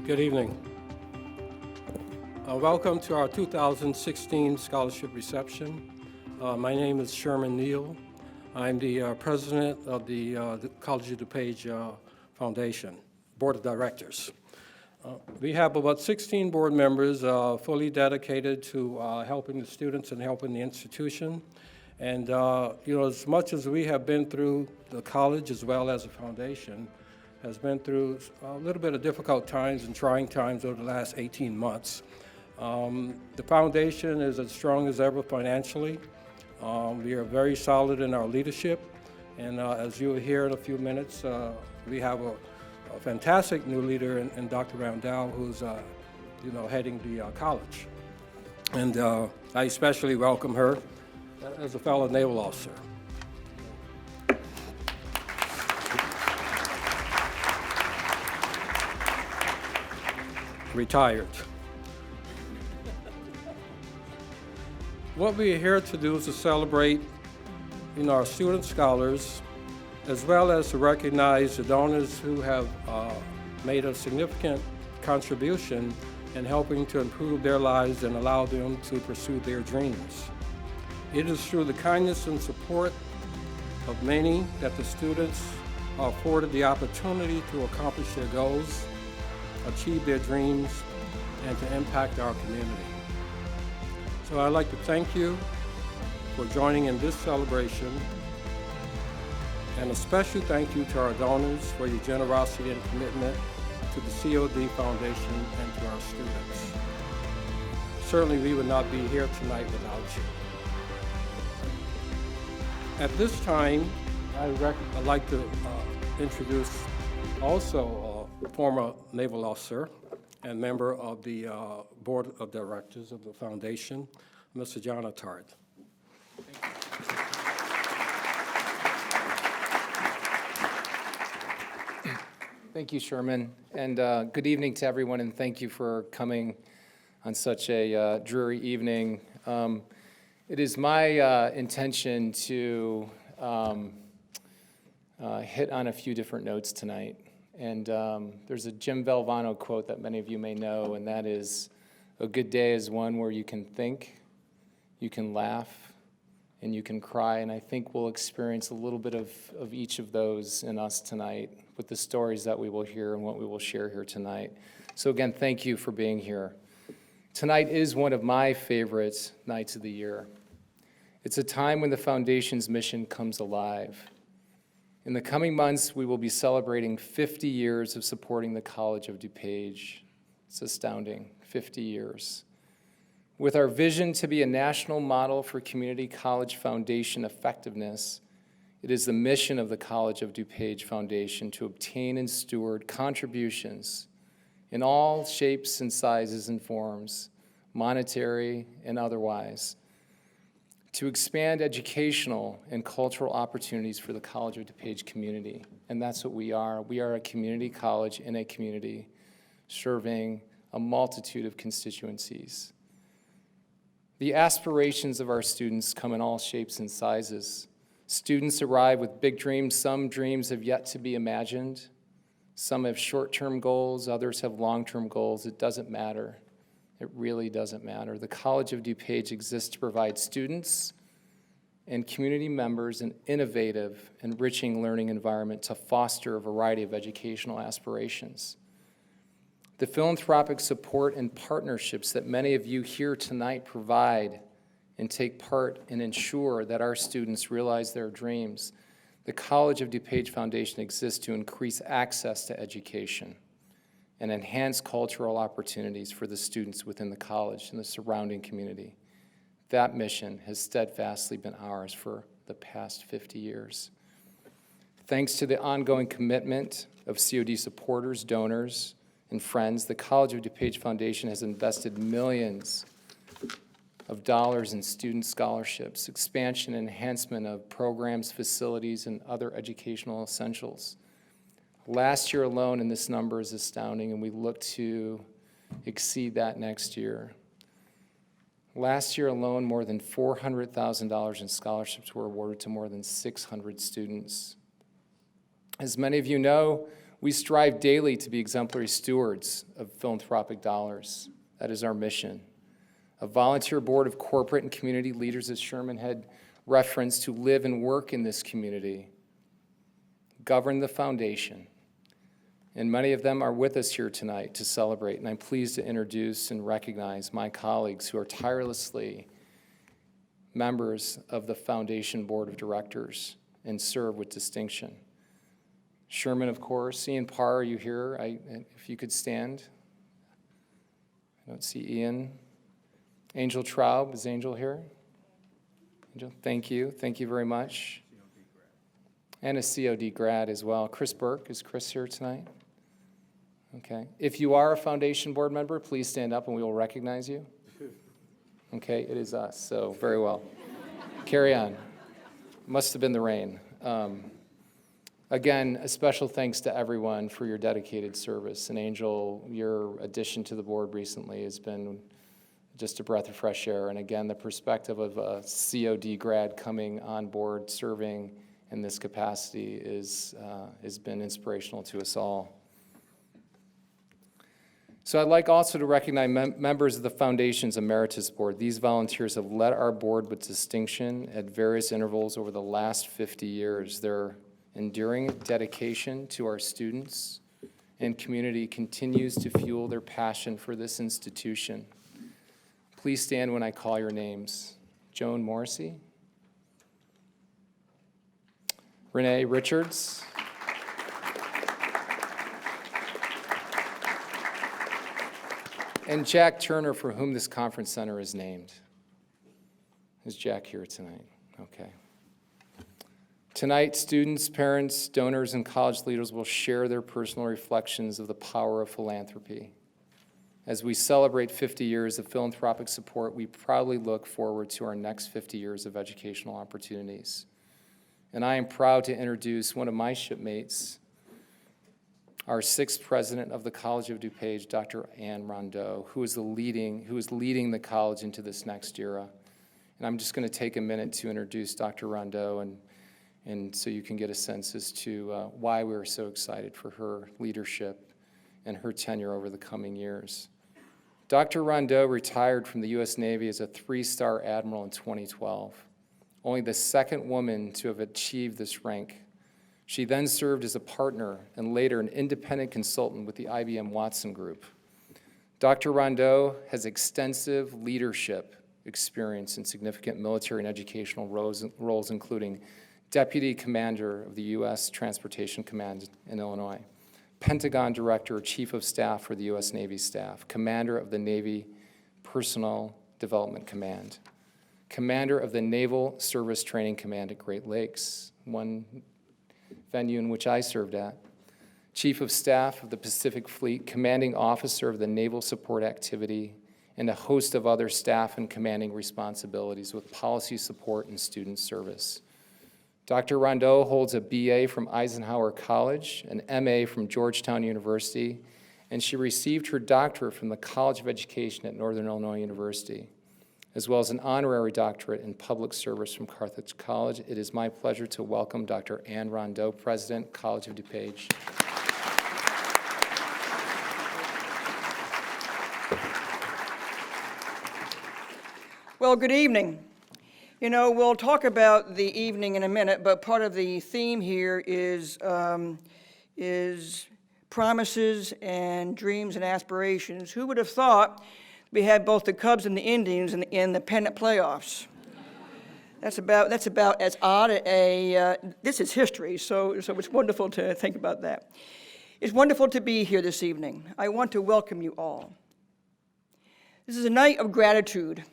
Good evening. Welcome to our 2016 scholarship reception. My name is Sherman Neal. I'm the president of the College of DuPage Foundation, Board of Directors. We have about 16 board members fully dedicated to helping the students and helping the institution. And as much as we have been through, the college as well as the foundation has been through a little bit of difficult times and trying times over the last 18 months. The foundation is as strong as ever financially. We are very solid in our leadership, and as you will hear in a few minutes, we have a fantastic new leader in Dr. Rondeau, who's heading the college. And I especially welcome her as a fellow naval officer. Retired. What we are here to do is to celebrate our student scholars, as well as to recognize the donors who have made a significant contribution in helping to improve their lives and allow them to pursue their dreams. It is through the kindness and support of many that the students are afforded the opportunity to accomplish their goals, achieve their dreams, and to impact our community. So I'd like to thank you for joining in this celebration, and a special thank you to our donors for your generosity and commitment to the COD Foundation and to our students. Certainly we would not be here tonight without you. At this time, I'd like to introduce also a former naval officer and member of the Board of Directors of the Foundation, Mr. John Attard. Thank you, Sherman, and good evening to everyone, and thank you for coming on such a dreary evening. It is my intention to hit on a few different notes tonight. And there's a Jim Valvano quote that many of you may know, and that is, "A good day is one where you can think, you can laugh, and you can cry." And I think we'll experience a little bit of each of those in us tonight with the stories that we will hear and what we will share here tonight. So again, thank you for being here. Tonight is one of my favorite nights of the year. It's a time when the Foundation's mission comes alive. In the coming months, we will be celebrating 50 years of supporting the College of DuPage. It's astounding, 50 years. With our vision to be a national model for community college foundation effectiveness, it is the mission of the College of DuPage Foundation to obtain and steward contributions in all shapes and sizes and forms, monetary and otherwise, to expand educational and cultural opportunities for the College of DuPage community. And that's what we are. We are a community college in a community serving a multitude of constituencies. The aspirations of our students come in all shapes and sizes. Students arrive with big dreams. Some dreams have yet to be imagined. Some have short-term goals, others have long-term goals. It doesn't matter. It really doesn't matter. The College of DuPage exists to provide students and community members an innovative, enriching learning environment to foster a variety of educational aspirations. The philanthropic support and partnerships that many of you here tonight provide and take part and ensure that our students realize their dreams. The College of DuPage Foundation exists to increase access to education and enhance cultural opportunities for the students within the college and the surrounding community. That mission has steadfastly been ours for the past 50 years. Thanks to the ongoing commitment of COD supporters, donors, and friends, the College of DuPage Foundation has invested millions of dollars in student scholarships, expansion and enhancement of programs, facilities, and other educational essentials. Last year alone, and this number is astounding, and we look to exceed that next year. Last year alone, more than $400,000 in scholarships were awarded to more than 600 students. As many of you know, We strive daily to be exemplary stewards of philanthropic dollars. That is our mission. A volunteer board of corporate and community leaders, as Sherman had referenced, who live and work in this community, govern the foundation. And many of them are with us here tonight to celebrate, and I'm pleased to introduce and recognize my colleagues who are tirelessly members of the Foundation Board of Directors and serve with distinction. Sherman, of course. Ian Parr, are you here? If you could stand. I don't see Ian. Angel Traub, is Angel here? Angel, thank you. Thank you very much. And a COD grad as well. Chris Burke, is Chris here tonight? Okay. If you are a Foundation Board member, please stand up and we will recognize you. Okay, it is us, so very well. Carry on. Must have been the rain. Again, a special thanks to everyone for your dedicated service. And Angel, your addition to the board recently has been just a breath of fresh air. And again, the perspective of a COD grad coming on board, serving in this capacity has been inspirational to us all. So I'd like also to recognize members of the Foundation's Emeritus Board. These volunteers have led our board with distinction at various intervals over the last 50 years. Their enduring dedication to our students and community continues to fuel their passion for this institution. Please stand when I call your names. Joan Morrissey, Renee Richards, and Jack Turner, for whom this conference center is named. Is Jack here tonight? Okay. Tonight, students, parents, donors, and college leaders will share their personal reflections of the power of philanthropy. As we celebrate 50 years of philanthropic support, we proudly look forward to our next 50 years of educational opportunities. And I am proud to introduce one of my shipmates, our sixth president of the College of DuPage, Dr. Rondeau, who is leading the college into this next era. And I'm just going to take a minute to introduce Dr. Rondeau, and so you can get a sense as to why we're so excited for her leadership and her tenure over the coming years. Dr. Rondeau retired from the U.S. Navy as a 3-star admiral in 2012, only the second woman to have achieved this rank. She then served as a partner and later an independent consultant with the IBM Watson Group. Dr. Rondeau has extensive leadership experience in significant military and educational roles, including Deputy Commander of the U.S. Transportation Command in Illinois, Pentagon Director, Chief of Staff for the U.S. Navy Staff, Commander of the Navy Personnel Development Command, Commander of the Naval Service Training Command at Great Lakes, one venue in which I served at, Chief of Staff of the Pacific Fleet, Commanding Officer of the Naval Support Activity, and a host of other staff and commanding responsibilities with policy support and student service. Dr. Rondeau holds a BA from Eisenhower College, an MA from Georgetown University, and she received her doctorate from the College of Education at Northern Illinois University, as well as an honorary doctorate in public service from Carthage College. It is my pleasure to welcome Dr. Ann Rondeau, President, College of DuPage. Well, good evening. You know, we'll talk about the evening in a minute, but part of the theme here is promises and dreams and aspirations. Who would have thought we had both the Cubs and the Indians in the pennant playoffs? That's about as odd this is history, so it's wonderful to think about that. It's wonderful to be here this evening. I want to welcome you all. This is a night of gratitude.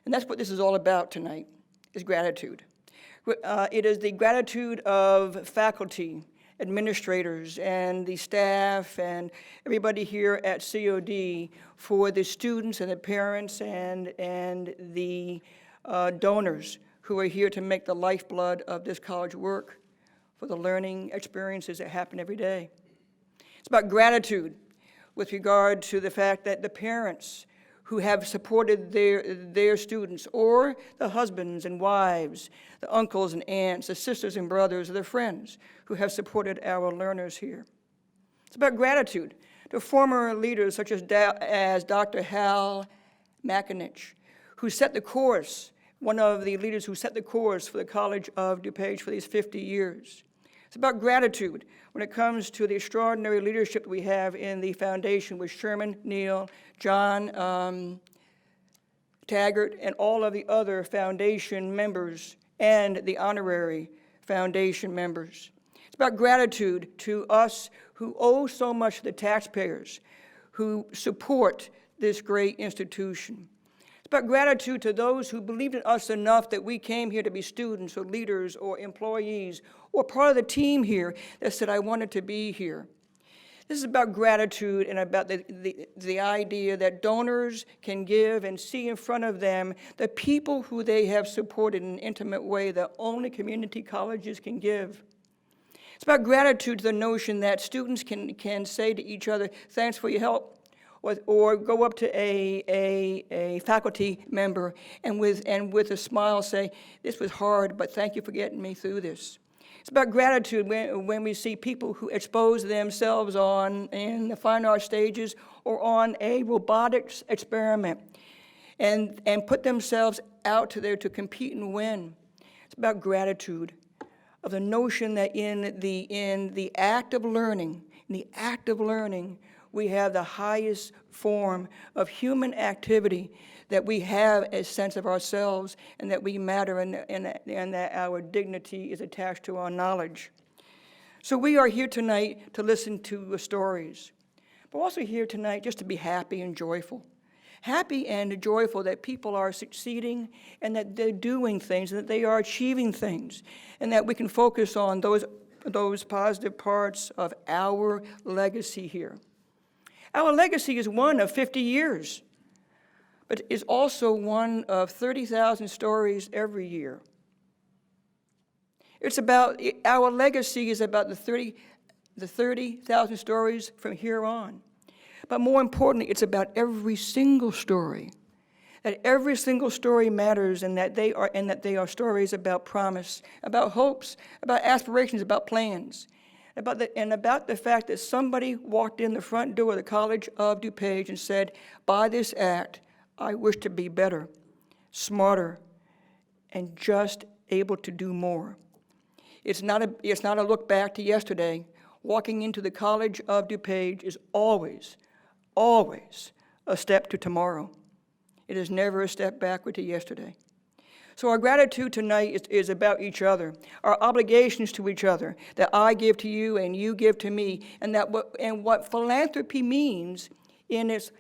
And that's what this is all about tonight, is gratitude. It is the gratitude of faculty, administrators, and the staff, and everybody here at COD for the students and the parents and the donors who are here to make the lifeblood of this college work, for the learning experiences that happen every day. It's about gratitude with regard to the fact that the parents who have supported their students, or the husbands and wives, the uncles and aunts, the sisters and brothers, or the friends who have supported our learners here. It's about gratitude to former leaders such as Dr. Hal McAninch, who set the course, one of the leaders who set the course for the College of DuPage for these 50 years. It's about gratitude when it comes to the extraordinary leadership that we have in the foundation with Sherman, Neal, John Taggart, and all of the other foundation members and the honorary foundation members. It's about gratitude to us who owe so much to the taxpayers who support this great institution. It's about gratitude to those who believed in us enough that we came here to be students or leaders or employees or part of the team here that said, I wanted to be here. This is about gratitude and about the idea that donors can give and see in front of them the people who they have supported in an intimate way that only community colleges can give. It's about gratitude to the notion that students can say to each other, thanks for your help, or go up to a faculty member and with a smile say, this was hard, but thank you for getting me through this. It's about gratitude when we see people who expose themselves in the fine arts stages or on a robotics experiment and put themselves out to compete and win. It's about gratitude of the notion that in the act of learning, we have the highest form of human activity, that we have a sense of ourselves and that we matter and that our dignity is attached to our knowledge. So we are here tonight to listen to stories, but we're also here tonight just to be happy and joyful. Happy and joyful that people are succeeding and that they're doing things and that they are achieving things and that we can focus on those positive parts of our legacy here. Our legacy is one of 50 years, but is also one of 30,000 stories every year. Our legacy is about the 30,000 stories from here on. But more importantly, it's about every single story. That every single story matters and that they are stories about promise, about hopes, about aspirations, about plans. About the fact that somebody walked in the front door of the College of DuPage and said, by this act, I wish to be better, smarter, and just able to do more. It's not a look back to yesterday. Walking into the College of DuPage is always a step to tomorrow. It is never a step backward to yesterday. So our gratitude tonight is about each other, our obligations to each other, that I give to you and you give to me, and what philanthropy means in its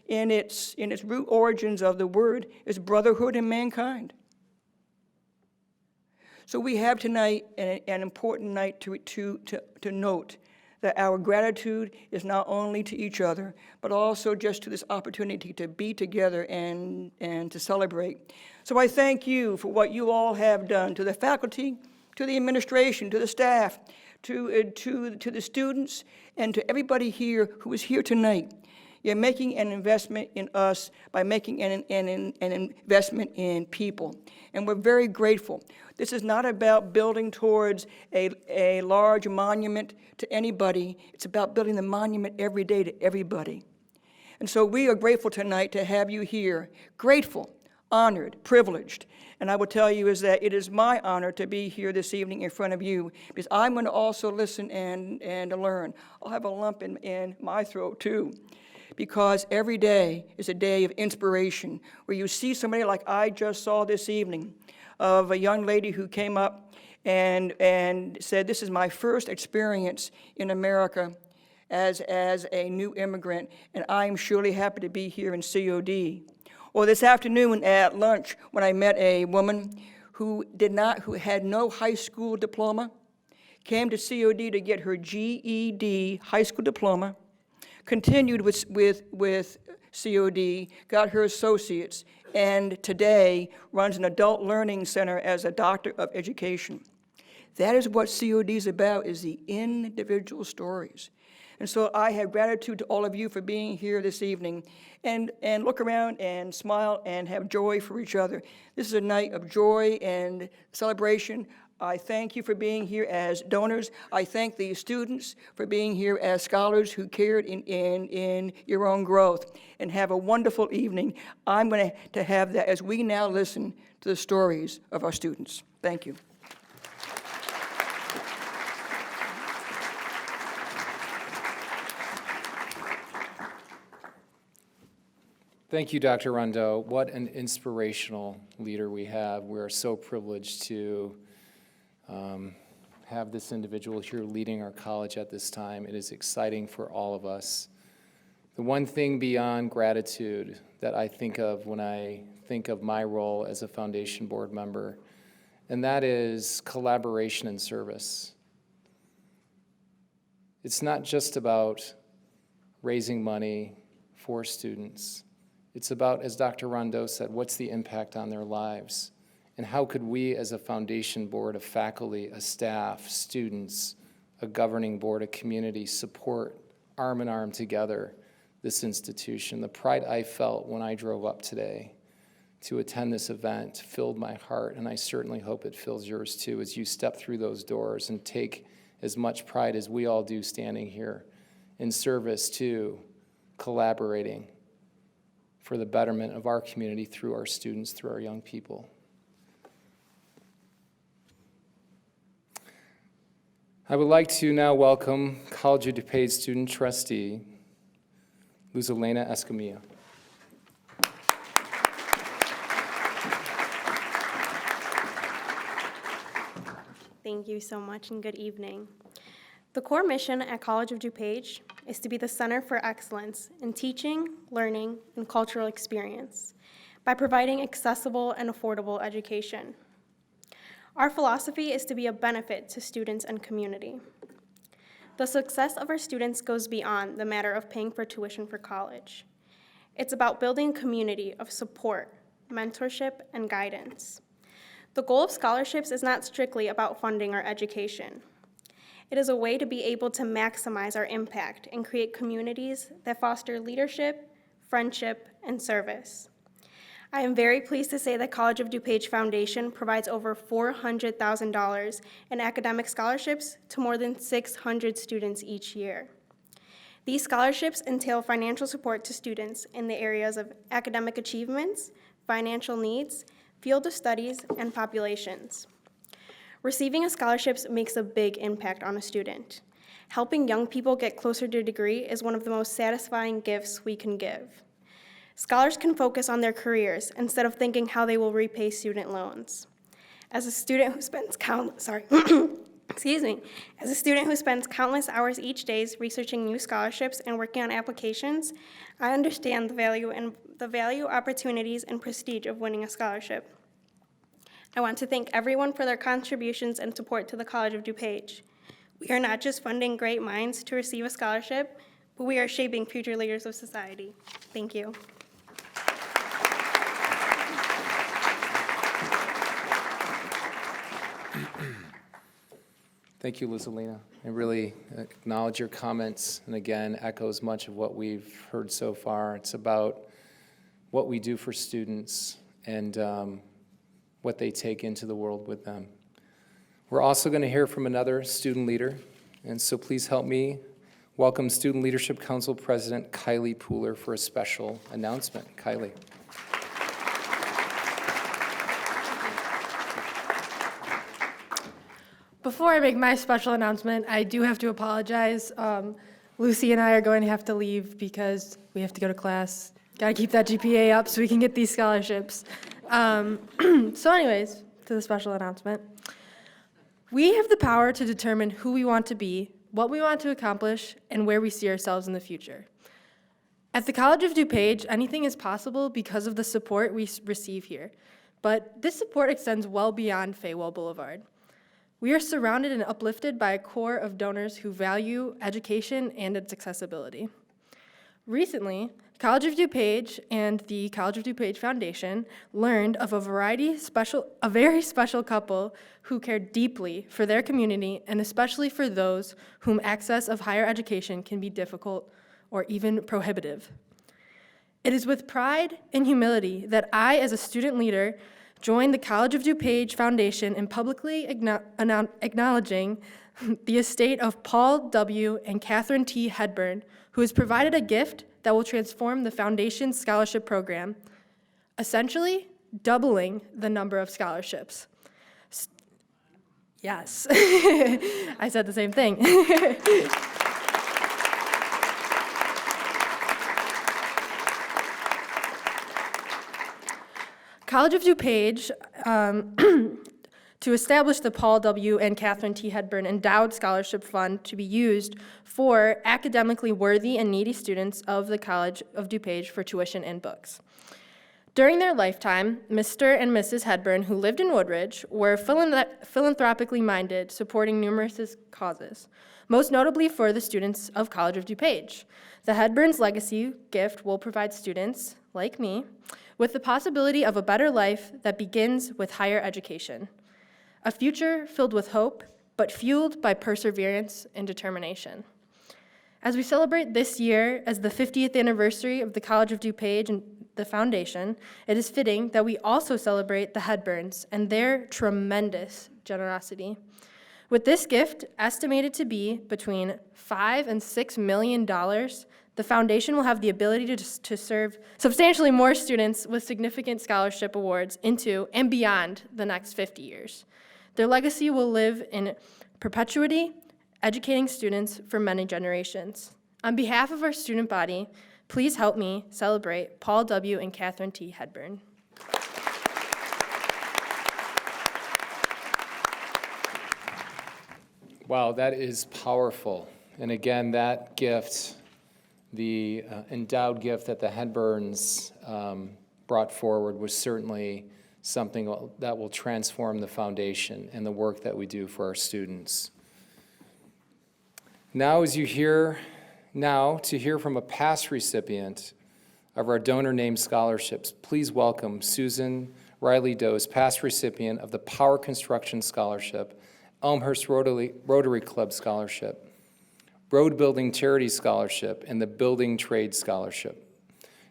root origins of the word is brotherhood in mankind. So we have tonight an important night to note that our gratitude is not only to each other, but also just to this opportunity to be together and to celebrate. So I thank you for what you all have done, to the faculty, to the administration, to the staff, to the students, and to everybody here who is here tonight. You're making an investment in us by making an investment in people, and we're very grateful. This is not about building towards a large monument to anybody. It's about building the monument every day to everybody. And so we are grateful tonight to have you here, grateful, honored, privileged. And I will tell you is that it is my honor to be here this evening in front of you, because I'm going to also listen and learn. I'll have a lump in my throat too, because every day is a day of inspiration, where you see somebody like I just saw this evening, of a young lady who came up and said, this is my first experience in America as a new immigrant, and I'm surely happy to be here in COD. Or this afternoon at lunch, when I met a woman who had no high school diploma, came to COD to get her GED high school diploma, continued with COD, got her associates, and today runs an adult learning center as a doctor of education. That is what COD is about, is the individual stories. And so I have gratitude to all of you for being here this evening, and look around and smile and have joy for each other. This is a night of joy and celebration. I thank you for being here as donors. I thank the students for being here as scholars who cared in your own growth. And have a wonderful evening. I'm going to have that as we now listen to the stories of our students. Thank you. Thank you, Dr. Rondeau. What an inspirational leader we have. We are so privileged to have this individual here leading our college at this time. It is exciting for all of us. The one thing beyond gratitude that I think of when I think of my role as a foundation board member, and that is collaboration and service. It's not just about raising money for students. It's about, as Dr. Rondeau said, what's the impact on their lives? And how could we as a foundation board, a faculty, a staff, students, a governing board, a community support arm in arm together this institution? The pride I felt when I drove up today to attend this event filled my heart, and I certainly hope it fills yours too as you step through those doors and take as much pride as we all do standing here in service to collaborating for the betterment of our community through our students, through our young people. I would like to now welcome College of DuPage student trustee, Luzelena Escamilla. Thank you so much and good evening. The core mission at College of DuPage is to be the center for excellence in teaching, learning, and cultural experience by providing accessible and affordable education. Our philosophy is to be a benefit to students and community. The success of our students goes beyond the matter of paying for tuition for college. It's about building a community of support, mentorship, and guidance. The goal of scholarships is not strictly about funding our education. It is a way to be able to maximize our impact and create communities that foster leadership, friendship, and service. I am very pleased to say that College of DuPage Foundation provides over $400,000 in academic scholarships to more than 600 students each year. These scholarships entail financial support to students in the areas of academic achievements, financial needs, field of studies, and populations. Receiving a scholarship makes a big impact on a student. Helping young people get closer to a degree is one of the most satisfying gifts we can give. Scholars can focus on their careers instead of thinking how they will repay student loans. As a student who spends countless hours each day researching new scholarships and working on applications, I understand the value, opportunities, and prestige of winning a scholarship. I want to thank everyone for their contributions and support to the College of DuPage. We are not just funding great minds to receive a scholarship, but we are shaping future leaders of society. Thank you. Thank you, Luzelena. I really acknowledge your comments, and again, echoes much of what we've heard so far. It's about what we do for students and what they take into the world with them. We're also going to hear from another student leader, and so please help me welcome Student Leadership Council President Kiley Pooler for a special announcement. Kiley. Before I make my special announcement, I do have to apologize. Lucy and I are going to have to leave because we have to go to class. Got to keep that GPA up so we can get these scholarships. So anyways, to the special announcement. We have the power to determine who we want to be, what we want to accomplish, and where we see ourselves in the future. At the College of DuPage, anything is possible because of the support we receive here. But this support extends well beyond Faywell Boulevard. We are surrounded and uplifted by a core of donors who value education and its accessibility. Recently, College of DuPage and the College of DuPage Foundation learned of a very special couple who care deeply for their community and especially for those whom access of higher education can be difficult or even prohibitive. It is with pride and humility that I, as a student leader, join the College of DuPage Foundation in publicly acknowledging the estate of Paul W. and Catherine T. Hedburn, who has provided a gift that will transform the Foundation's scholarship program, essentially doubling the number of scholarships. Yes, I said the same thing. College of DuPage, to establish the Paul W. and Catherine T. Hedburn Endowed Scholarship Fund to be used for academically worthy and needy students of the College of DuPage for tuition and books. During their lifetime, Mr. and Mrs. Hedburn, who lived in Woodridge, were philanthropically minded, supporting numerous causes, most notably for the students of College of DuPage. The Hedburns' legacy gift will provide students, like me, with the possibility of a better life that begins with higher education. A future filled with hope, but fueled by perseverance and determination. As we celebrate this year as the 50th anniversary of the College of DuPage and the Foundation, it is fitting that we also celebrate the Hedburns and their tremendous generosity. With this gift estimated to be between $5 and $6 million, the Foundation will have the ability to serve substantially more students with significant scholarship awards into and beyond the next 50 years. Their legacy will live in perpetuity, educating students for many generations. On behalf of our student body, please help me celebrate Paul W. and Catherine T. Hedburn. Wow, that is powerful. And again, that gift, the endowed gift that the Hedburns brought forward was certainly something that will transform the foundation and the work that we do for our students. Now, to hear from a past recipient of our donor-named scholarships, please welcome Susan Reilly-Dose, past recipient of the Power Construction Scholarship, Elmhurst Rotary Club Scholarship, Road Building Charity Scholarship, and the Building Trade Scholarship.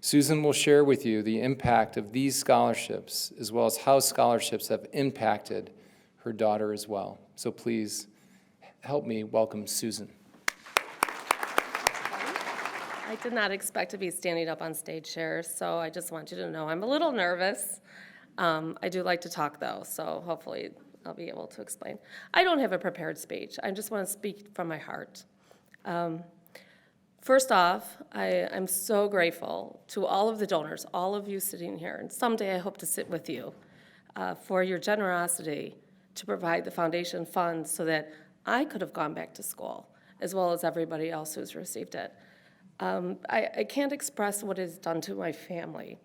Susan will share with you the impact of these scholarships, as well as how scholarships have impacted her daughter as well. So please help me welcome Susan. I did not expect to be standing up on stage share, so I just want you to know I'm a little nervous. I do like to talk, though, so hopefully I'll be able to explain. I don't have a prepared speech. I just want to speak from my heart. First off, I'm so grateful to all of the donors, all of you sitting here, and someday I hope to sit with you, for your generosity to provide the foundation funds so that I could have gone back to school, as well as everybody else who's received it. I can't express what it's done to my family.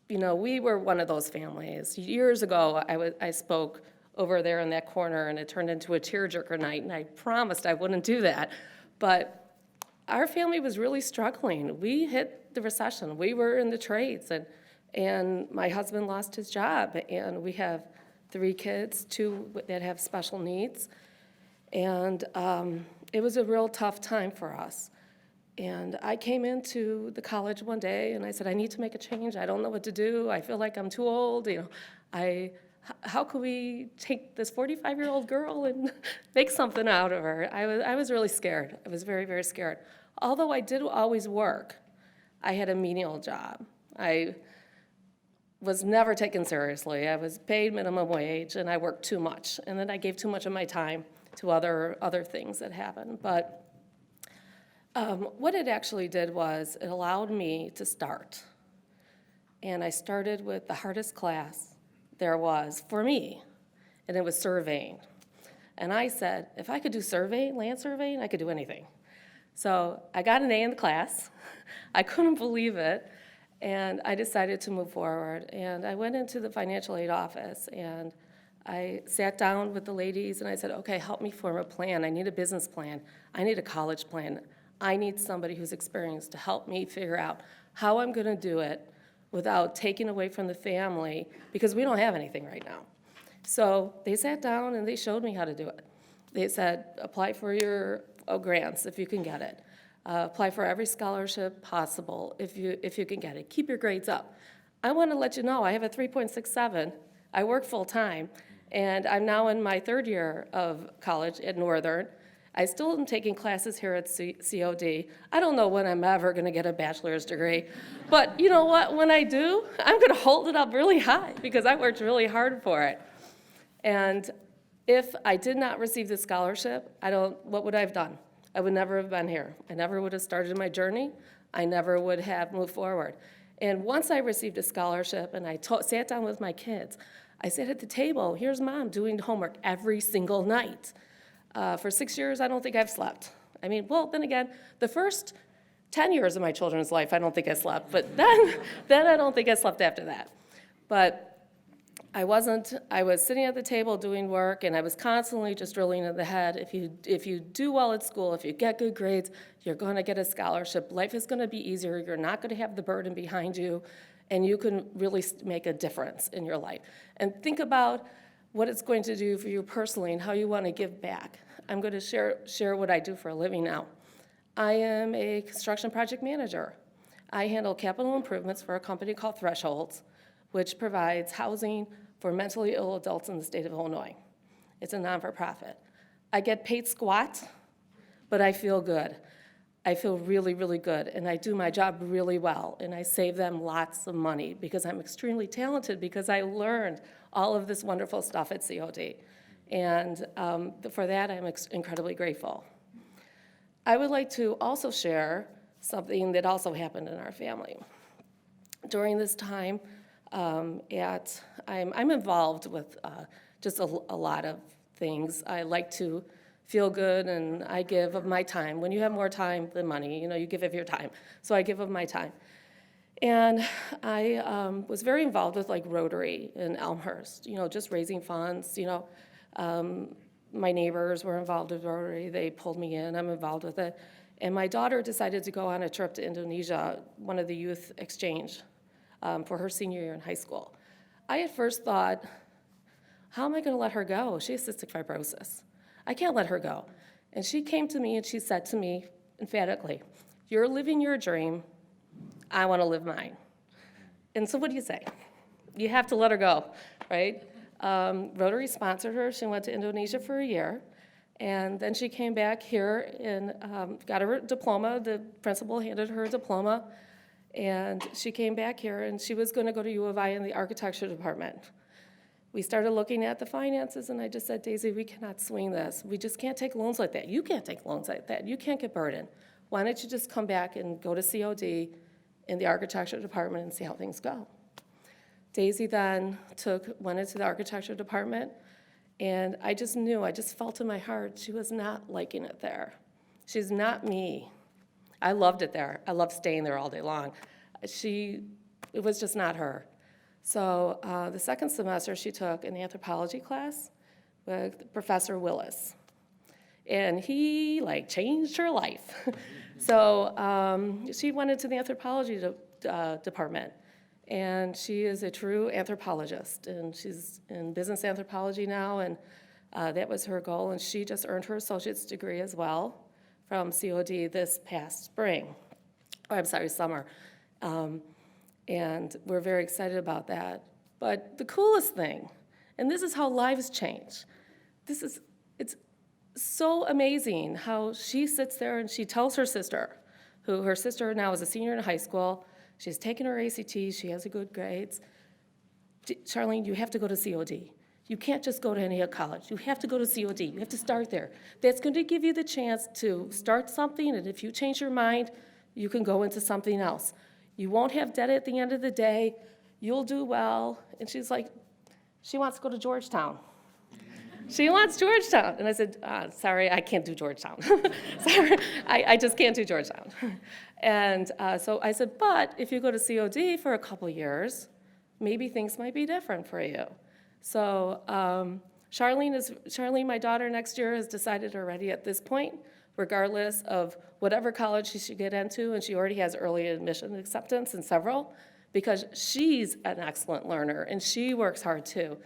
You know, we were one of those families. Years ago, I spoke over there in that corner, and it turned into a tearjerker night, and I promised I wouldn't do that. But our family was really struggling. We hit the recession. We were in the trades, and my husband lost his job, and we have 3 kids, 2 that have special needs, and it was a real tough time for us. And I came into the college one day, and I said, I need to make a change. I don't know what to do. I feel like I'm too old. You know, how could we take this 45-year-old girl and make something out of her? I was really scared. I was very, very scared. Although I did always work, I had a menial job. I was never taken seriously. I was paid minimum wage, and I worked too much. And then I gave too much of my time to other things that happened. But what it actually did was it allowed me to start. And I started with the hardest class there was for me, and it was surveying. And I said, if I could do surveying, land surveying, I could do anything. So I got an A in the class. I couldn't believe it, and I decided to move forward. And I went into the financial aid office, and I sat down with the ladies, and I said, okay, help me form a plan. I need a business plan. I need a college plan. I need somebody who's experienced to help me figure out how I'm going to do it without taking away from the family, because we don't have anything right now. So they sat down and they showed me how to do it. They said, apply for your grants if you can get it. Apply for every scholarship possible if you can get it. Keep your grades up. I want to let you know I have a 3.67 I work full-time, and I'm now in my third year of college at Northern. I still am taking classes here at COD. I don't know when I'm ever going to get a bachelor's degree, but you know what? When I do, I'm going to hold it up really high because I worked really hard for it. And if I did not receive this scholarship, what would I have done? I would never have been here. I never would have started my journey. I never would have moved forward. And once I received a scholarship and I sat down with my kids, I sat at the table, here's mom doing homework every single night. For 6 years, I don't think I've slept. I mean, well, then again, the first 10 years of my children's life, I don't think I slept, but then I don't think I slept after that. But I was sitting at the table doing work, and I was constantly just drilling in the head, if you do well at school, if you get good grades, you're gonna get a scholarship. Life is gonna be easier, you're not gonna have the burden behind you, and you can really make a difference in your life. And think about what it's going to do for you personally and how you wanna give back. I'm gonna share what I do for a living now. I am a construction project manager. I handle capital improvements for a company called Thresholds, which provides housing for mentally ill adults in the state of Illinois. It's a non-for-profit. I get paid squat, but I feel good. I feel really, really good, and I do my job really well, and I save them lots of money because I'm extremely talented because I learned all of this wonderful stuff at COD, and for that, I'm incredibly grateful. I would like to also share something that also happened in our family. During this time, I'm involved with just a lot of things. I like to feel good, and I give of my time. When you have more time than money, you give of your time. So I give of my time. And I was very involved with like Rotary in Elmhurst, just raising funds. My neighbors were involved with Rotary. They pulled me in. I'm involved with it. And my daughter decided to go on a trip to Indonesia, one of the youth exchange, for her senior year in high school. I at first thought, how am I going to let her go? She has cystic fibrosis. I can't let her go. And she came to me and she said to me emphatically, you're living your dream. I want to live mine. And so what do you say? You have to let her go, right? Rotary sponsored her. She went to Indonesia for a year. And then she came back here and got her diploma. The principal handed her a diploma. And she came back here, and she was going to go to U of I in the architecture department. We started looking at the finances, and I just said, Daisy, we cannot swing this. We just can't take loans like that. You can't take loans like that. You can't get burdened. Why don't you just come back and go to COD in the architecture department and see how things go? Daisy then went into the architecture department, and I just knew, I just felt in my heart she was not liking it there. She's not me. I loved it there. I loved staying there all day long. It was just not her. So the second semester she took an anthropology class with Professor Willis. And he changed her life. So she went into the anthropology department. And she is a true anthropologist. And she's in business anthropology now, and that was her goal. And she just earned her associate's degree as well from COD this past summer. And we're very excited about that. But the coolest thing, and this is how lives change, it's so amazing how she sits there and she tells her sister, who her sister now is a senior in high school, she's taken her ACT, she has good grades, Charlene, you have to go to COD. You can't just go to any college. You have to go to COD. You have to start there. That's going to give you the chance to start something, and if you change your mind, you can go into something else. You won't have debt at the end of the day. You'll do well. And she's like, she wants to go to Georgetown. She wants Georgetown. And I said, sorry, I can't do Georgetown. Sorry, I just can't do Georgetown. And so I said, but if you go to COD for a couple years, maybe things might be different for you. So Charlene, my daughter, next year has decided already at this point, regardless of whatever college she should get into, and she already has early admission acceptance in several, because she's an excellent learner, and she works hard too.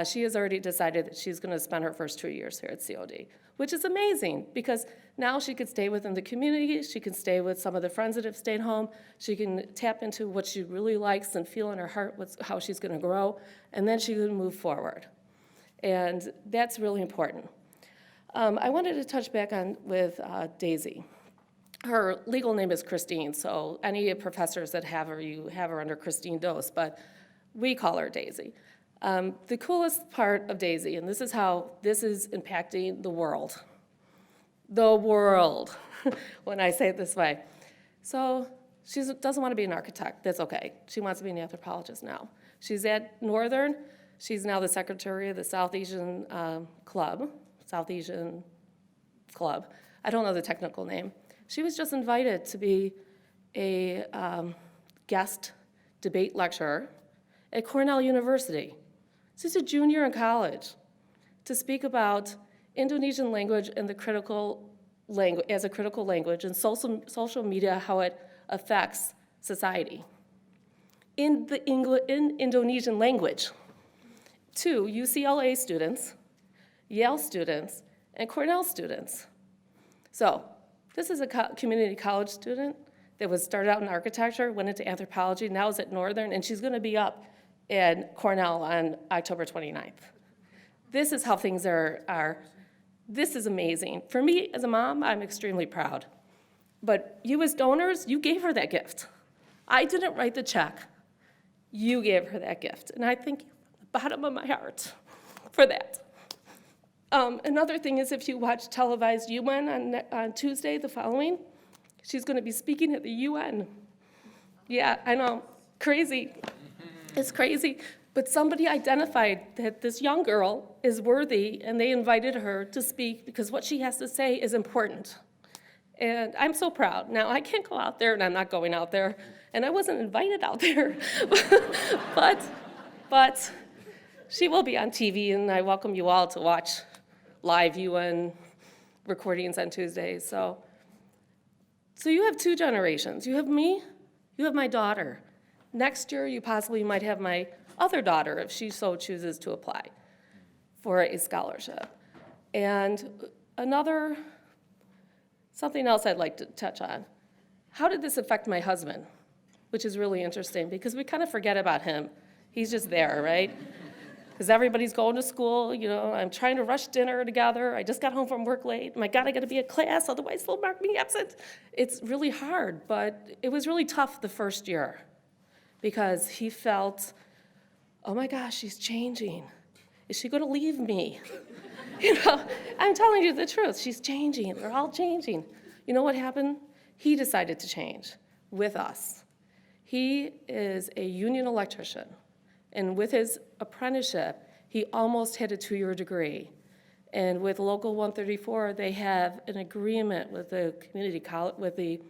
She has already decided that she's going to spend her first 2 years here at COD, which is amazing because now she could stay within the community, she can stay with some of the friends that have stayed home, she can tap into what she really likes and feel in her heart how she's going to grow, and then she can move forward. And that's really important. I wanted to touch back on with Daisy. Her legal name is Christine, so any professors that have her, you have her under Christine Dose, but we call her Daisy. The coolest part of Daisy, and this is how this is impacting the world, when I say it this way. So she doesn't want to be an architect, that's okay. She wants to be an anthropologist now. She's at Northern, she's now the secretary of the South Asian Club. I don't know the technical name. She was just invited to be a guest debate lecturer at Cornell University. She's a junior in college to speak about Indonesian language and the critical language as a critical language and social media, how it affects society. In Indonesian language, to UCLA students, Yale students, and Cornell students. So this is a community college student that was started out in architecture, went into anthropology, now is at Northern, and she's going to be up at Cornell on October 29th. This is how things are. This is amazing. For me, as a mom, I'm extremely proud. But you as donors, you gave her that gift. I didn't write the check. You gave her that gift. And I thank you from the bottom of my heart for that. Another thing is if you watch televised UN on Tuesday, the following, she's going to be speaking at the UN. Yeah, I know, crazy. It's crazy. But somebody identified that this young girl is worthy, and they invited her to speak because what she has to say is important. And I'm so proud. Now, I can't go out there, and I'm not going out there, and I wasn't invited out there. but she will be on TV, and I welcome you all to watch live UN recordings on Tuesdays. So you have two generations. You have me, you have my daughter. Next year, you possibly might have my other daughter if she so chooses to apply for a scholarship. And something else I'd like to touch on. How did this affect my husband? Which is really interesting because we kind of forget about him. He's just there, right? Because everybody's going to school, you know, I'm trying to rush dinner together. I just got home from work late. My God, I got to be at class, otherwise they'll mark me absent. It's really hard, but it was really tough the first year because he felt, oh my gosh, she's changing. Is she going to leave me? You know, I'm telling you the truth. She's changing. They're all changing. You know what happened? He decided to change with us. He is a union electrician. And with his apprenticeship, he almost had a 2-year degree. And with Local 134, they have an agreement with the community college, with the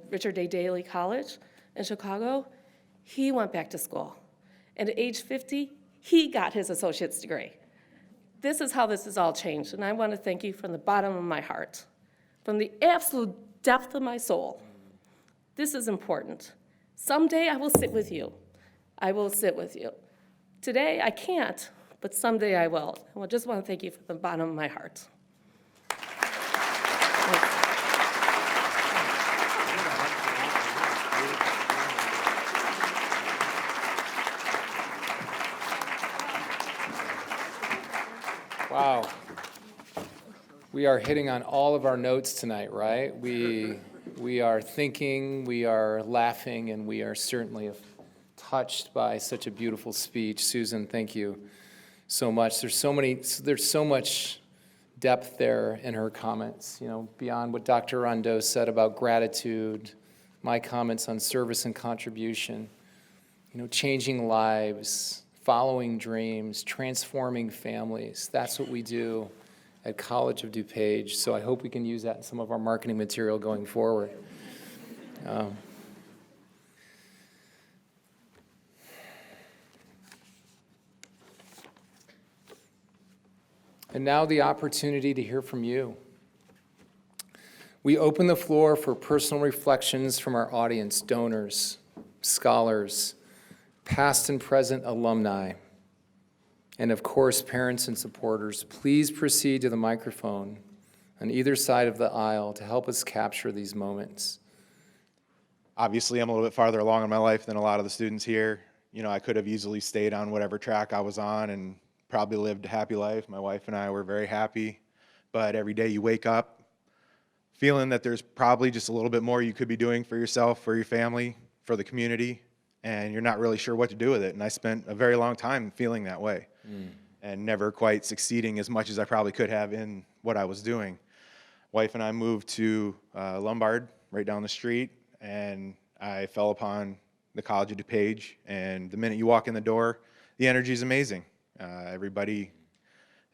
Richard A. Daley College in Chicago. He went back to school. And at age 50, he got his associate's degree. This is how this has all changed. And I want to thank you from the bottom of my heart, from the absolute depth of my soul. This is important. Someday I will sit with you. I will sit with you. Today, I can't, but someday I will. And I just want to thank you from the bottom of my heart. Wow. We are hitting on all of our notes tonight, right? We are thinking, we are laughing, and we are certainly touched by such a beautiful speech. Susan, thank you so much. There's so much depth there in her comments, you know, beyond what Dr. Rondeau said about gratitude, my comments on service and contribution, you know, changing lives, following dreams, transforming families. That's what we do at College of DuPage, so I hope we can use that in some of our marketing material going forward. And now the opportunity to hear from you. We open the floor for personal reflections from our audience, donors, scholars, past and present alumni, And of course, parents and supporters, please proceed to the microphone on either side of the aisle to help us capture these moments. Obviously, I'm a little bit farther along in my life than a lot of the students here. You know, I could have easily stayed on whatever track I was on and probably lived a happy life. My wife and I were very happy. But every day you wake up feeling that there's probably just a little bit more you could be doing for yourself, for your family, for the community, and you're not really sure what to do with it. And I spent a very long time feeling that way and never quite succeeding as much as I probably could have in what I was doing. Wife and I moved to Lombard, right down the street, and I fell upon the College of DuPage, and the minute you walk in the door, the energy is amazing. Everybody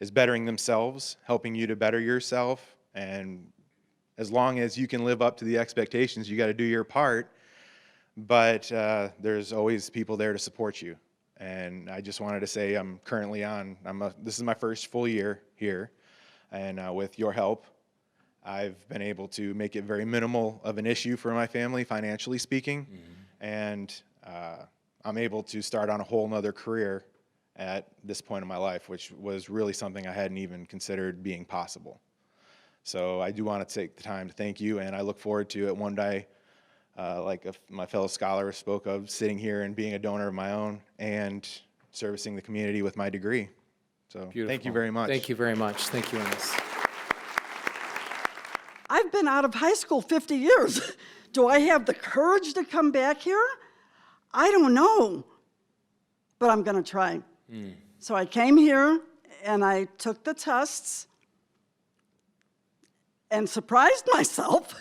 is bettering themselves, helping you to better yourself, and as long as you can live up to the expectations, you got to do your part, but there's always people there to support you. And I just wanted to say I'm currently on, this is my first full year here, and with your help, I've been able to make it very minimal of an issue for my family, financially speaking, and I'm able to start on a whole nother career at this point in my life, which was really something I hadn't even considered being possible. So I do want to take the time to thank you, and I look forward to it one day, like my fellow scholar spoke of, sitting here and being a donor of my own and servicing the community with my degree. So Beautiful. Thank you very much. Thank you very much. Thank you, Ernest. I've been out of high school 50 years. Do I have the courage to come back here? I don't know, but I'm going to try. So I came here and I took the tests and surprised myself.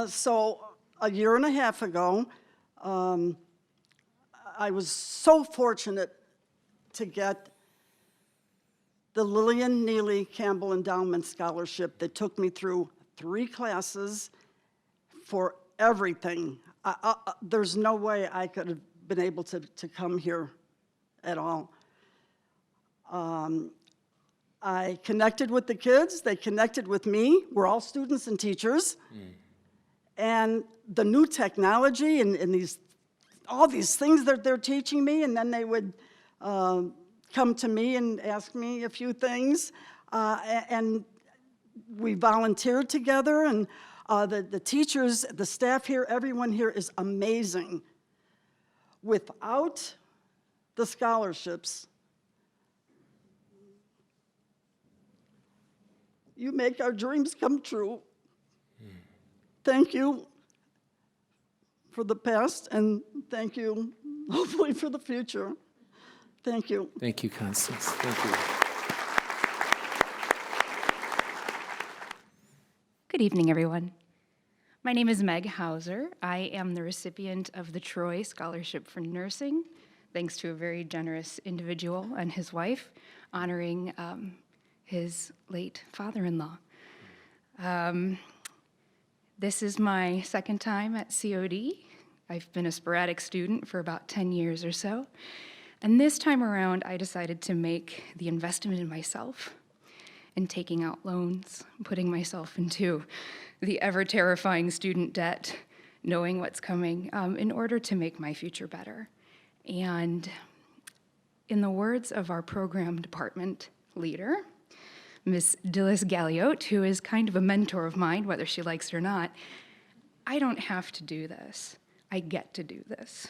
So a year and a half ago, I was so fortunate to get the Lillian Neely Campbell Endowment Scholarship that took me through 3 classes for everything. There's no way I could have been able to come here at all. I connected with the kids, they connected with me. We're all students and teachers. And the new technology and all these things that they're teaching me, and then they would come to me and ask me a few things. And we volunteered together, and the teachers, the staff here, everyone here is amazing. Without the scholarships, you make our dreams come true. Thank you for the past, and thank you, hopefully, for the future. Thank you. Thank you, Constance. Thank you. Good evening, everyone. My name is Meg Hauser. I am the recipient of the Troy Scholarship for Nursing, thanks to a very generous individual and his wife, honoring his late father-in-law. This is my second time at COD. I've been a sporadic student for about 10 years or so. And this time around, I decided to make the investment in myself and taking out loans, putting myself into the ever-terrifying student debt, knowing what's coming, in order to make my future better. And in the words of our program department leader, Ms. Dillis Galliot, who is kind of a mentor of mine, whether she likes it or not, I don't have to do this. I get to do this.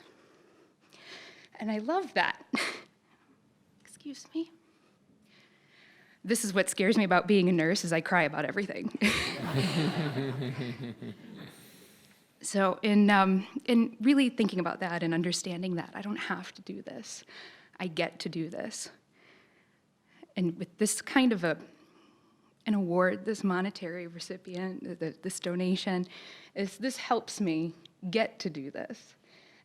And I love that. Excuse me. This is what scares me about being a nurse, is I cry about everything. So in really thinking about that and understanding that, I don't have to do this. I get to do this. And with this kind of an award, this monetary recipient, this donation, this helps me get to do this.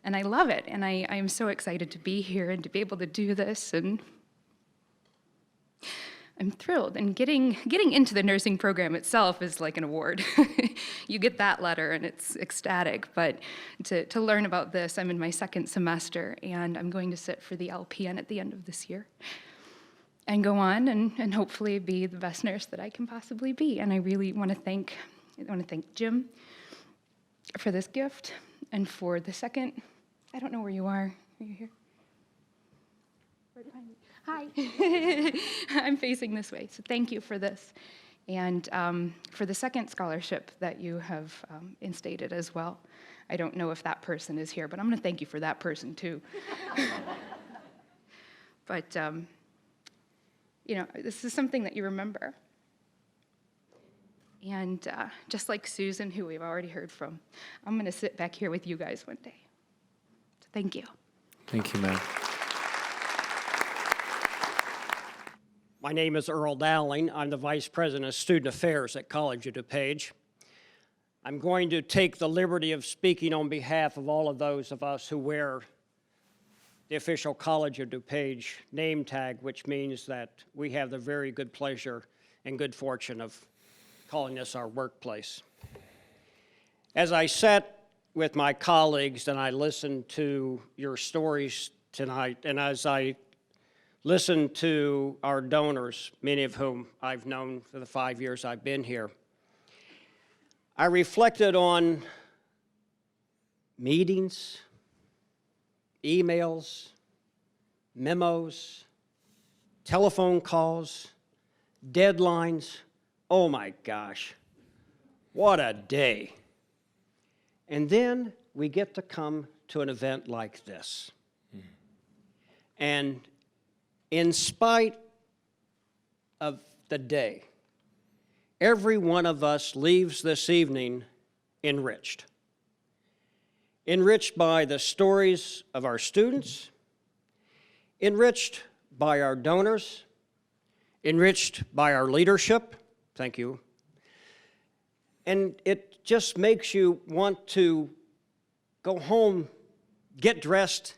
And I love it, and I am so excited to be here and to be able to do this, and I'm thrilled. And getting into the nursing program itself is like an award. You get that letter, and it's ecstatic, but to learn about this, I'm in my second semester, and I'm going to sit for the LPN at the end of this year, and go on and hopefully be the best nurse that I can possibly be. And I really want to thank Jim for this gift, and for the second, I don't know where you are. Are you here? Hi. I'm facing this way, so thank you for this. And for the second scholarship that you have instated as well. I don't know if that person is here, but I'm going to thank you for that person too. But, you know, this is something that you remember. And just like Susan, who we've already heard from, I'm going to sit back here with you guys one day. So thank you. Thank you, ma'am. My name is Earl Dowling. I'm the Vice President of Student Affairs at College of DuPage. I'm going to take the liberty of speaking on behalf of all of those of us who wear the official College of DuPage name tag, which means that we have the very good pleasure and good fortune of calling this our workplace. As I sat with my colleagues and I listened to your stories tonight, and as I listened to our donors, many of whom I've known for the 5 years I've been here, I reflected on meetings, emails, memos, telephone calls, deadlines. Oh my gosh, what a day. And then we get to come to an event like this. And in spite of the day, every one of us leaves this evening enriched. Enriched by the stories of our students, enriched by our donors, enriched by our leadership. Thank you. And it just makes you want to go home, get dressed,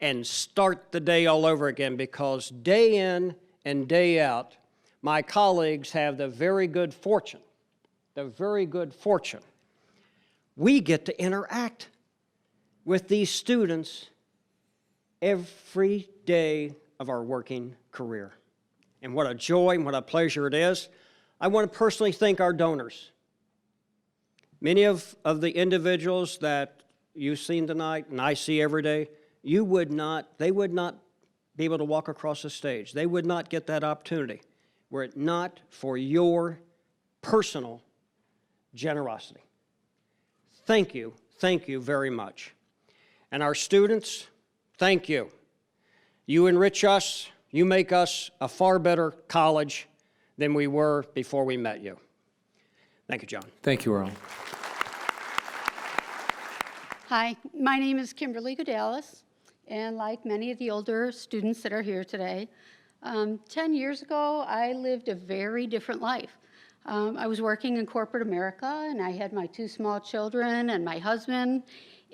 and start the day all over again, because day in and day out, my colleagues have the very good fortune, we get to interact with these students every day of our working career. And what a joy and what a pleasure it is. I want to personally thank our donors. Many of the individuals that you've seen tonight and I see every day, they would not be able to walk across the stage. They would not get that opportunity were it not for your personal generosity. Thank you very much. And our students, thank you. You enrich us, you make us a far better college than we were before we met you. Thank you, John. Thank you, Earl. Hi, my name is Kimberly Goodallis, and like many of the older students that are here today, 10 years ago, I lived a very different life. I was working in corporate America, and I had my 2 small children and my husband,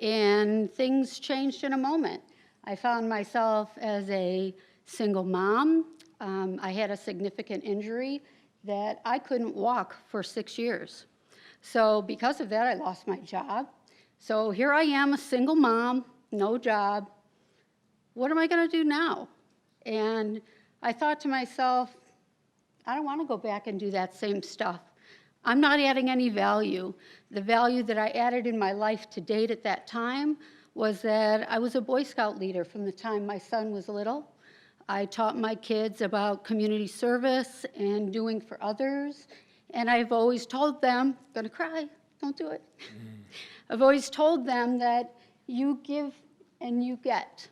and things changed in a moment. I found myself as a single mom. I had a significant injury that I couldn't walk for 6 years. So because of that, I lost my job. So here I am, a single mom, no job. What am I going to do now? And I thought to myself, I don't want to go back and do that same stuff. I'm not adding any value. The value that I added in my life to date at that time was that I was a Boy Scout leader from the time my son was little. I taught my kids about community service and doing for others. And I've always told them, gonna cry, don't do it. I've always told them that you give and you get.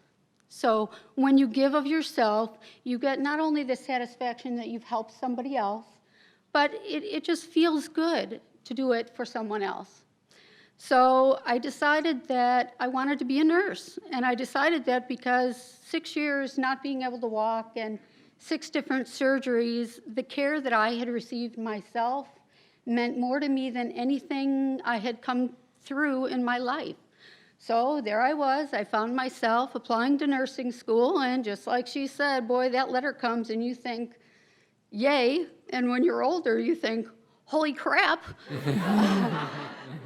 So when you give of yourself, you get not only the satisfaction that you've helped somebody else, but it just feels good to do it for someone else. So I decided that I wanted to be a nurse. And I decided that because 6 years not being able to walk and 6 different surgeries, the care that I had received myself meant more to me than anything I had come through in my life. So there I was. I found myself applying to nursing school, and just like she said, boy, that letter comes and you think, yay, and when you're older, you think, holy crap.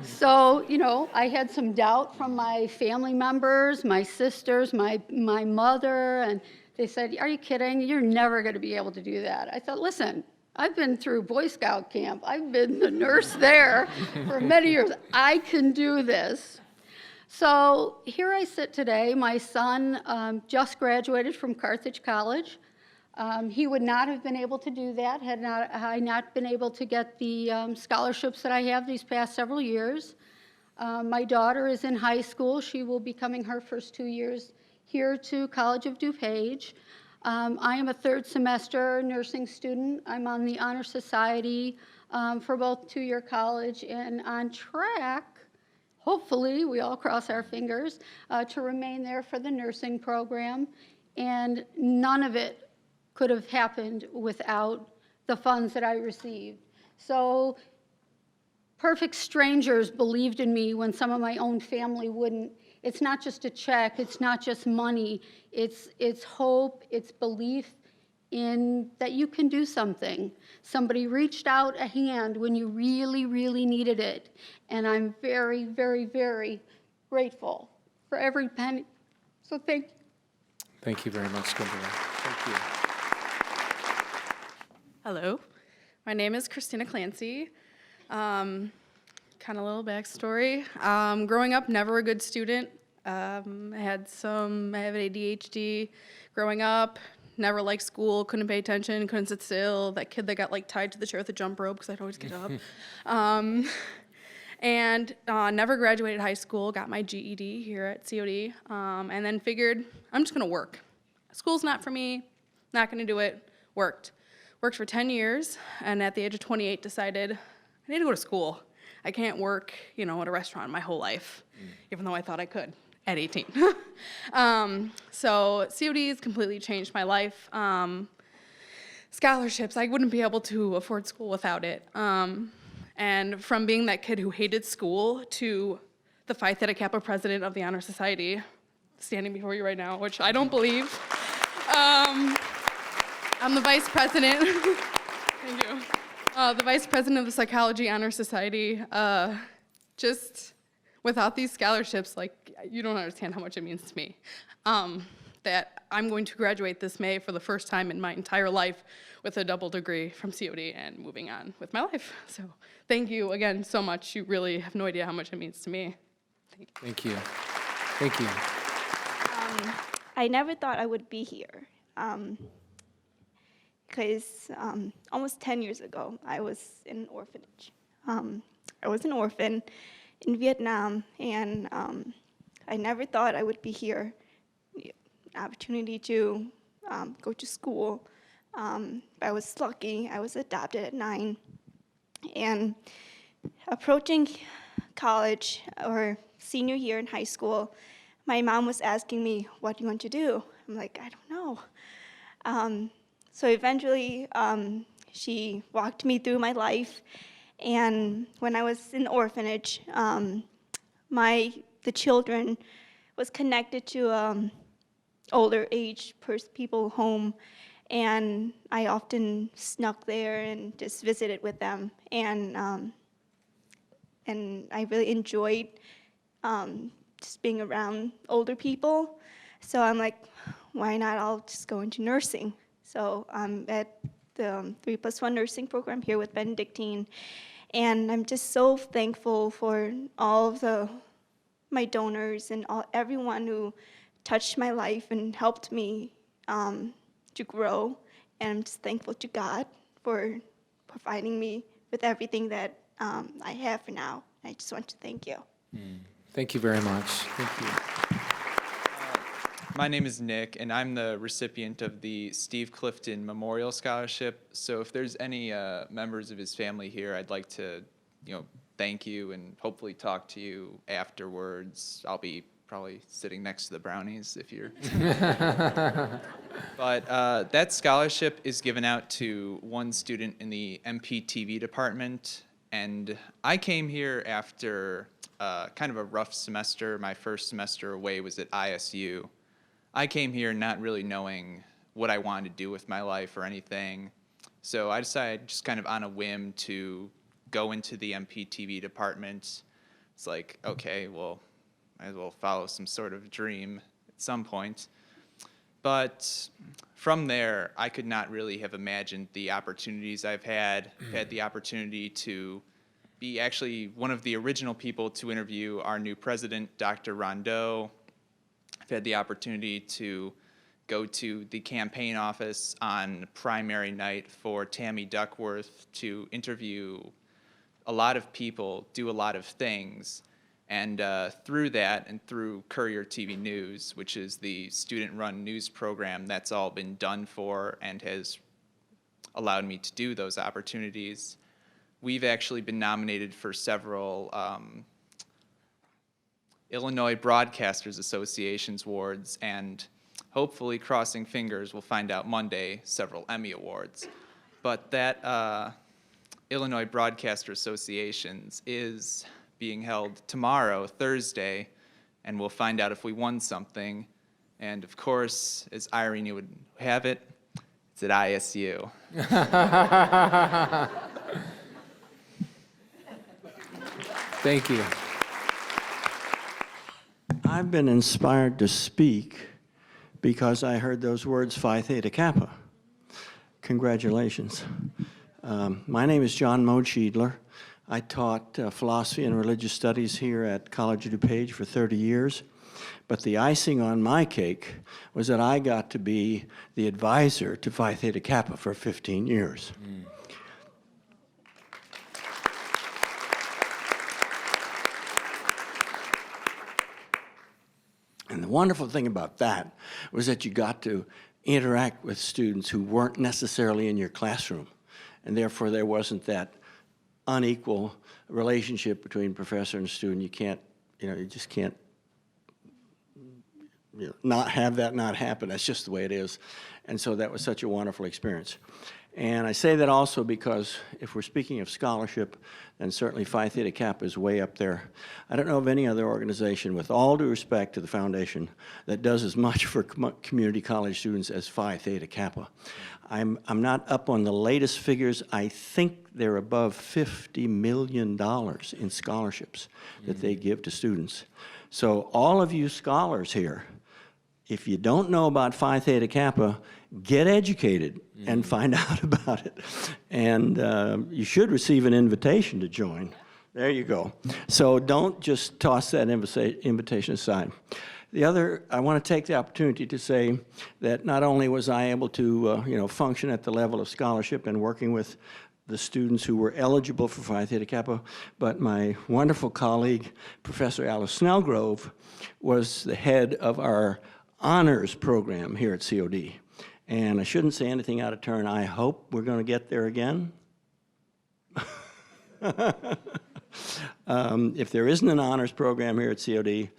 So, you know, I had some doubt from my family members, my sisters, my mother, and they said, are you kidding? You're never going to be able to do that. I thought, listen, I've been through Boy Scout camp. I've been the nurse there for many years. I can do this. So here I sit today. My son just graduated from Carthage College. He would not have been able to do that had I not been able to get the scholarships that I have these past several years. My daughter is in high school. She will be coming her first 2 years here to College of DuPage. I am a third semester nursing student. I'm on the Honor Society for both two-year college and on track, hopefully, we all cross our fingers, to remain there for the nursing program. And none of it could have happened without the funds that I received. So perfect strangers believed in me when some of my own family wouldn't. It's not just a check, it's not just money, it's hope, it's belief in that you can do something. Somebody reached out a hand when you really, really needed it. And I'm very, very, very grateful for every penny. So thank you. Thank you very much, Kimberly. Thank you. Hello, my name is Christina Clancy. Kind of a little backstory. Growing up, never a good student. I have ADHD. Growing up, never liked school, couldn't pay attention, couldn't sit still. That kid that got like tied to the chair with a jump rope because I'd always get up. And never graduated high school, got my GED here at COD, and then figured I'm just gonna work. School's not for me, not gonna do it, worked. Worked for 10 years, and at the age of 28 decided I need to go to school. I can't work, at a restaurant my whole life, even though I thought I could at 18. So COD has completely changed my life. Scholarships, I wouldn't be able to afford school without it. And from being that kid who hated school to the Phi Theta Kappa president of the Honor Society, standing before you right now, which I don't believe. I'm the vice president. Thank you. The vice president of the Psychology Honor Society. Just without these scholarships, you don't understand how much it means to me. That I'm going to graduate this May for the first time in my entire life with a double degree from COD and moving on with my life. So thank you again so much. You really have no idea how much it means to me. Thank you. Thank you. I never thought I would be here. Because almost 10 years ago, I was in an orphanage. I was an orphan in Vietnam, and I never thought I would be here. Opportunity to go to school. I was lucky. I was adopted at 9. And approaching college or senior year in high school, my mom was asking me, what do you want to do? I'm like, I don't know. So eventually, she walked me through my life, and when I was in the orphanage, the children was connected to older age people home, and I often snuck there and just visited with them, and I really enjoyed just being around older people. So I'm like, why not? I'll just go into nursing. So I'm at the 3+1 nursing program here with Benedictine, and I'm just so thankful for all of my donors and everyone who touched my life and helped me to grow. And I'm just thankful to God for providing me with everything that I have for now. I just want to thank you. Thank you very much. Thank you. My name is Nick, and I'm the recipient of the Steve Clifton Memorial Scholarship. So if there's any members of his family here, I'd like to, thank you and hopefully talk to you afterwards. I'll be probably sitting next to the brownies if you're. But that scholarship is given out to one student in the MPTV department, and I came here after kind of a rough semester. My first semester away was at ISU. I came here not really knowing what I wanted to do with my life or anything. So I decided just kind of on a whim to go into the MPTV department. It's like, okay, well, might as well follow some sort of dream at some point. But from there, I could not really have imagined the opportunities I've had. I've had the opportunity to be actually one of the original people to interview our new president, Dr. Rondeau. I've had the opportunity to go to the campaign office on primary night for Tammy Duckworth to interview a lot of people, do a lot of things. And through that and through Courier TV News, which is the student-run news program, that's all been done for and has allowed me to do those opportunities. We've actually been nominated for several Illinois Broadcasters Association's awards, and hopefully, crossing fingers, we'll find out Monday, several Emmy Awards. But that Illinois Broadcaster Association's is being held tomorrow, Thursday, and we'll find out if we won something. And of course, as Irene would have it, it's at ISU. Thank you. I've been inspired to speak because I heard those words, Phi Theta Kappa. Congratulations. My name is John Modschiedler. I taught philosophy and religious studies here at College of DuPage for 30 years. But the icing on my cake was that I got to be the advisor to Phi Theta Kappa for 15 years. And the wonderful thing about that was that you got to interact with students who weren't necessarily in your classroom. And therefore, there wasn't that unequal relationship between professor and student. You can't, you just can't not have that not happen. That's just the way it is. And so that was such a wonderful experience. And I say that also because if we're speaking of scholarship, then certainly Phi Theta Kappa is way up there. I don't know of any other organization, with all due respect to the foundation, that does as much for community college students as Phi Theta Kappa. I'm not up on the latest figures. I think they're above $50 million in scholarships that they give to students. So all of you scholars here, if you don't know about Phi Theta Kappa, get educated and find out about it. And you should receive an invitation to join. There you go. So don't just toss that invitation aside. The other, I want to take the opportunity to say that not only was I able to function at the level of scholarship and working with the students who were eligible for Phi Theta Kappa, but my wonderful colleague, Professor Alice Snellgrove, was the head of our honors program here at COD. And I shouldn't say anything out of turn. I hope we're going to get there again. If there isn't an honors program here at COD,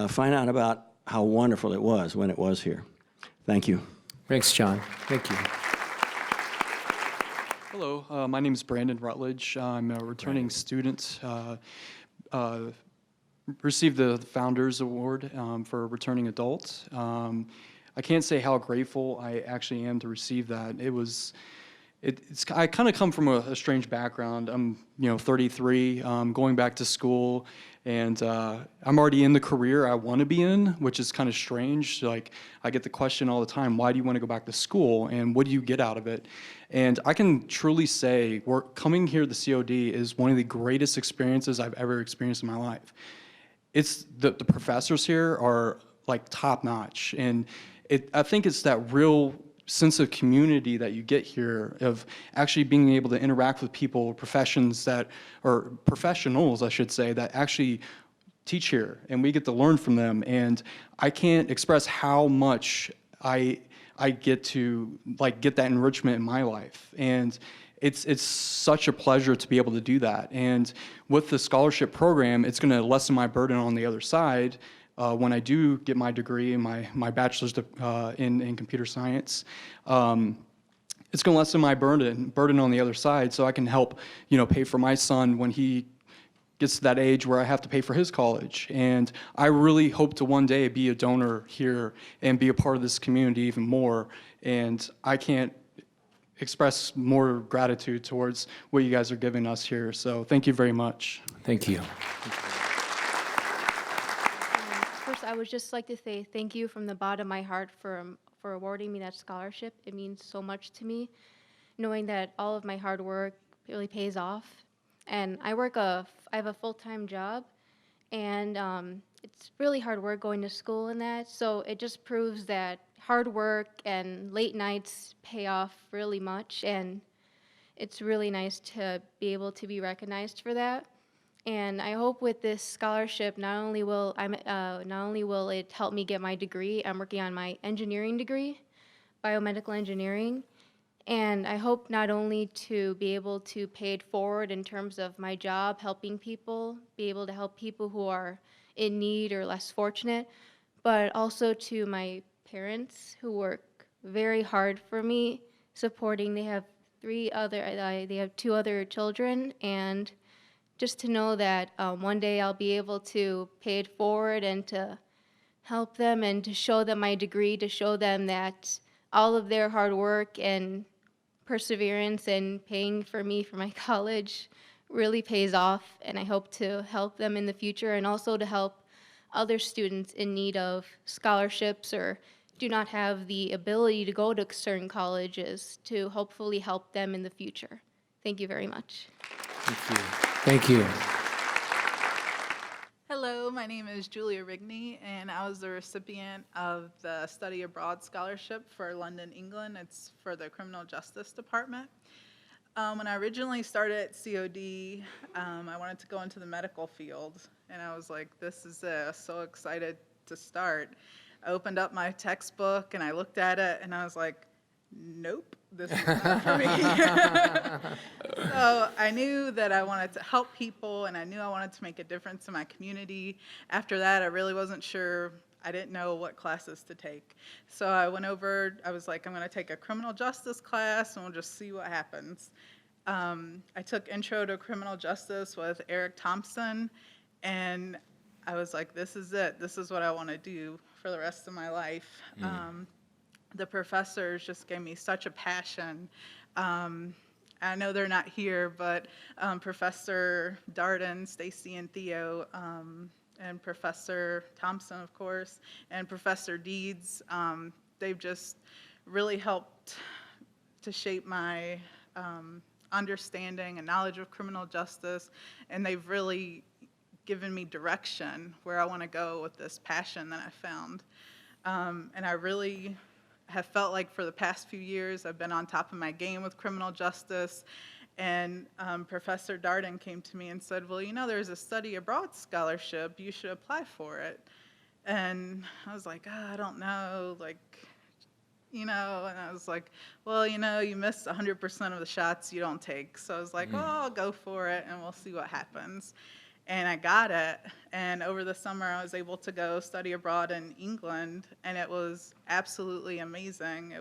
find out about how wonderful it was when it was here. Thank you. Thanks, John. Thank you. Hello, my name is Brandon Rutledge. I'm a returning student. Received the Founders Award for returning adult. I can't say how grateful I actually am to receive that. I kind of come from a strange background. I'm 33, going back to school, and I'm already in the career I want to be in, which is kind of strange. Like, I get the question all the time, why do you want to go back to school, and what do you get out of it? And I can truly say, coming here to the COD is one of the greatest experiences I've ever experienced in my life. It's the professors here are like top notch, and I think it's that real sense of community that you get here, of actually being able to interact with people, professionals, I should say, that actually teach here, and we get to learn from them. And I can't express how much I get to get that enrichment in my life. And it's such a pleasure to be able to do that. And with the scholarship program, it's going to lessen my burden on the other side. When I do get my degree in my bachelor's in computer science, it's going to lessen my burden on the other side, so I can help pay for my son when he gets to that age where I have to pay for his college. And I really hope to one day be a donor here and be a part of this community even more. And I can't express more gratitude towards what you guys are giving us here. So thank you very much. Thank you. First, I would just like to say thank you from the bottom of my heart for awarding me that scholarship. It means so much to me, knowing that all of my hard work really pays off. And I have a full-time job, and it's really hard work going to school and that, so it just proves that hard work and late nights pay off really much, and it's really nice to be able to be recognized for that. And I hope with this scholarship, not only will it help me get my degree, I'm working on my engineering degree, biomedical engineering, and I hope not only to be able to pay it forward in terms of my job, helping people, be able to help people who are in need or less fortunate, but also to my parents who work very hard for me, supporting. They have they have 2 other children, and just to know that one day I'll be able to pay it forward and to help them and to show them my degree, to show them that all of their hard work and perseverance and paying for me for my college really pays off, and I hope to help them in the future and also to help other students in need of scholarships or do not have the ability to go to certain colleges, to hopefully help them in the future. Thank you very much. Thank you. Thank you. Hello, my name is Julia Rigney, and I was the recipient of the Study Abroad Scholarship for London, England. It's for the Criminal Justice Department. When I originally started at COD, I wanted to go into the medical field, and I was like, this is it. I was so excited to start. I opened up my textbook, and I looked at it, and I was like, nope, this is not for me. So I knew that I wanted to help people, and I knew I wanted to make a difference in my community. After that, I really wasn't sure. I didn't know what classes to take. So I went over, I was like, I'm going to take a criminal justice class, and we'll just see what happens. I took Intro to Criminal Justice with Eric Thompson, and I was like, this is it. This is what I want to do for the rest of my life. The professors just gave me such a passion. I know they're not here, but Professor Darden, Stacy, and Theo, and Professor Thompson, of course, and Professor Deeds, they've just really helped to shape my understanding and knowledge of criminal justice, and they've really given me direction where I want to go with this passion that I found. And I really have felt like for the past few years I've been on top of my game with criminal justice, and Professor Darden came to me and said, well, you know, there's a study abroad scholarship, you should apply for it. And I was like, oh, I don't know, like, you know, and I was like, well, you know, you miss 100% of the shots you don't take. So I was like, well, I'll go for it and we'll see what happens. And I got it, and over the summer I was able to go study abroad in England, and it was absolutely amazing.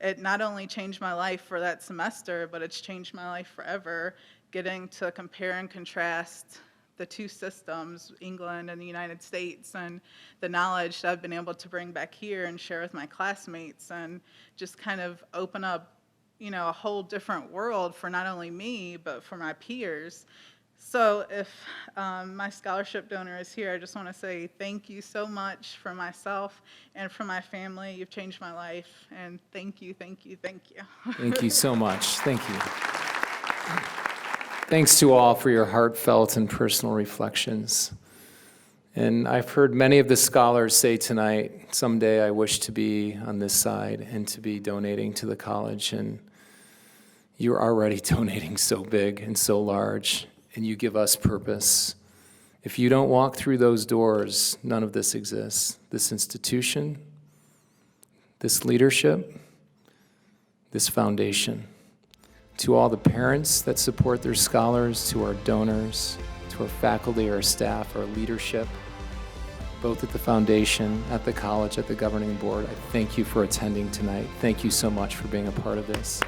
It not only changed my life for that semester, but it's changed my life forever, getting to compare and contrast the 2 systems, England and the United States, and the knowledge that I've been able to bring back here and share with my classmates, and just kind of open up, you know, a whole different world for not only me, but for my peers. So if my scholarship donor is here, I just want to say thank you so much for myself and for my family. You've changed my life, and thank you, thank you, thank you. Thank you so much. Thank you. Thanks to all for your heartfelt and personal reflections. And I've heard many of the scholars say tonight, someday I wish to be on this side and to be donating to the college. And you're already donating so big and so large, and you give us purpose. If you don't walk through those doors, none of this exists. This institution, this leadership, this foundation. To all the parents that support their scholars, to our donors, to our faculty, our staff, our leadership, both at the foundation, at the college, at the governing board, I thank you for attending tonight. Thank you so much for being a part of this.